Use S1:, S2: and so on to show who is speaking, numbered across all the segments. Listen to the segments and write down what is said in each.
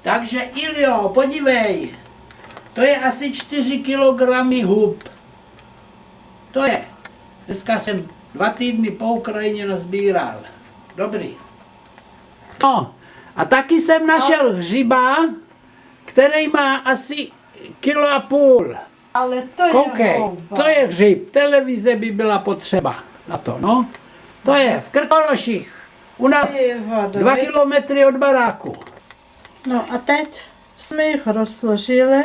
S1: Takže Iljo, podívej, to je asi 4 kilogramy hub. To je. Dneska jsem 2 týdny po Ukrajině nazbíral. Dobrý. No, a taky jsem našel hřiba, který má asi 1,5 kg.
S2: Ale to je
S1: Koukej,
S2: houba.
S1: to je hřib. Televize by byla potřeba na to, no. To je v Krkonoších. U nás
S2: Ty vado,
S1: 2 kilometry od baráku.
S2: No a teď jsme jich rozložili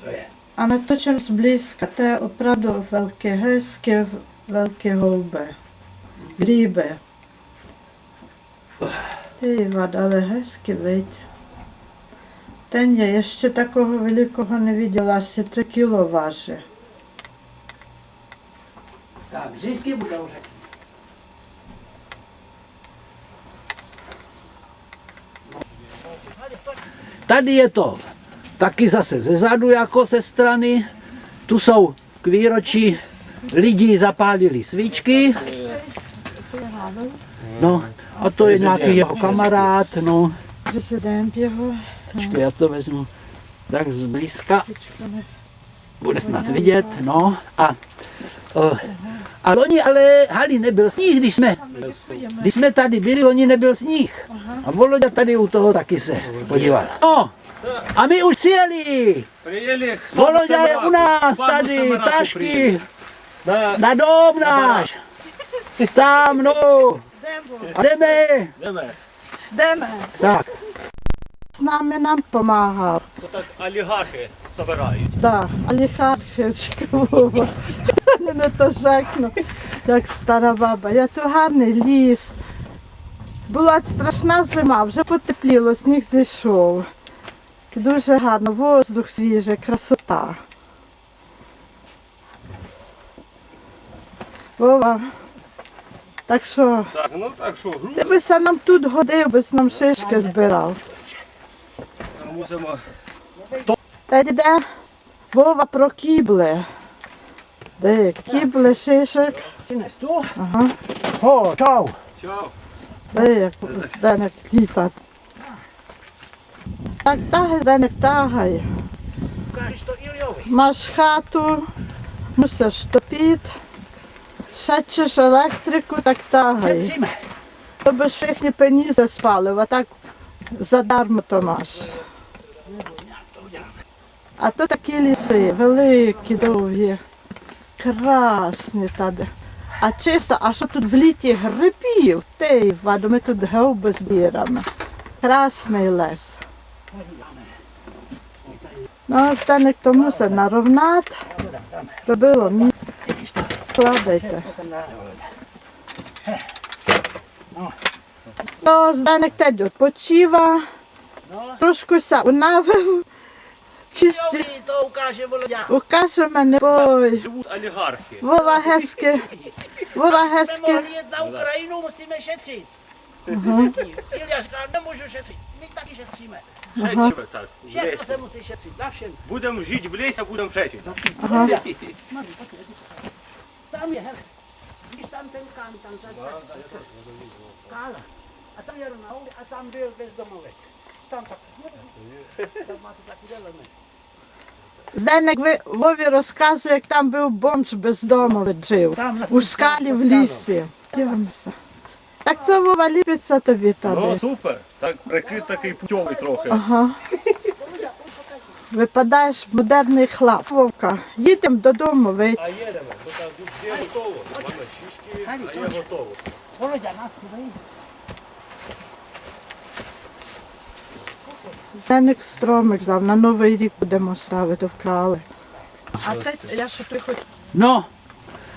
S1: To je.
S2: a natočím zblízka. To je opravdu velké, hezké, velké houby. Gříby. Ty vado, ale hezky, viď. Ten je ještě takového velikého neviděla, asi 3 kilo váží.
S1: Tak, vždycky budou řekni. Tady je to taky zase ze zadu jako ze strany. Tu jsou k výročí lidi zapálili svíčky. No, a to je nějaký jeho kamarád, no.
S2: Prezident jeho.
S1: Počkej, já to vezmu tak zblízka. Bude snad vidět, no. A loni ale, Hali, nebyl sníh, když jsme tady byli, loni nebyl sníh. A Voloďa tady u toho taky se podíval. No, a my už přijeli. Voloďa je u nás tady, tašky, na dom náš. Tam, no. A jdeme.
S2: Jdeme.
S1: Tak.
S2: С нами нам помагав.
S3: То так олігархи збирають.
S2: Так, олігархичка. Не то жекну, як стара баба. Я то гарний ліс. Була страшна зима, вже потепліло, сніг зійшов. Дуже гарно, воздух свіжий, красота. Вова, так що,
S3: Так, ну так що,
S2: ти бися нам тут годив, бись нам шишки збирав.
S3: мусимо.
S2: Та йде Вова про кібли. Де кібли, шишок.
S1: Přines tu.
S2: Ага.
S1: Ho, čau.
S3: Чао.
S2: Де як Зdenek літа. Так тагай, Зdenek, тагай.
S1: Ukážeš to Iljovi.
S2: Маєш хату, мусиш топити, шечеш електрику, так тагай.
S1: Šetříme.
S2: To by všechny peníze spalив, a tak задармо то маєш. А то такі ліси, великі, довгі, красні tady. А чисто, а що тут в літі грибів, ти, Вадо, ми тут гриби збираємо. Красний лес. Ну, Зdenek to мусить наровнати, то було мені. Складайте. Ну, Зdenek teď odpočívá, trošku se unavil, čistě.
S1: Iljovi to ukáže Voloďa.
S2: Ukážeme, neboj.
S3: Живуть олігархи.
S2: Vova hezky, Vova
S1: Jsme
S2: hezky.
S1: mohli jet na Ukrajinu, musíme šetřit. Ilja říká, nemůžu šetřit. My taky šetříme.
S3: Шечимо так, в
S1: Všechno
S3: лісі.
S1: se musí šetřit, na všem.
S3: Будемо жити в лісі, а будемо шечити.
S1: Tam je, hele. Vidíš tam ten kam, tam skála. A tam je Ronald a tam byl bezdomovec. Tam tak. Tam máte taky element.
S2: Зdenek Вові розказує, як там був бомж бездомовець жив.
S1: Там на
S2: У скалі в лісі. Дивимося. Так це Вова ліпиться тобі
S3: Ну,
S2: туди.
S3: супер. Так, прикид такий путьовий трохи.
S2: Ага. Випадаєш модерний хлап. Вовка, їдемо додому, вийти.
S3: А їдемо. То так, є готово. Мама, шишки, а є готово.
S1: Volodya, nás chvíli.
S2: Зdenek стромик взяв, на Новий рік будемо ставити, вкрали. А ти, я що ти хоч...
S1: No,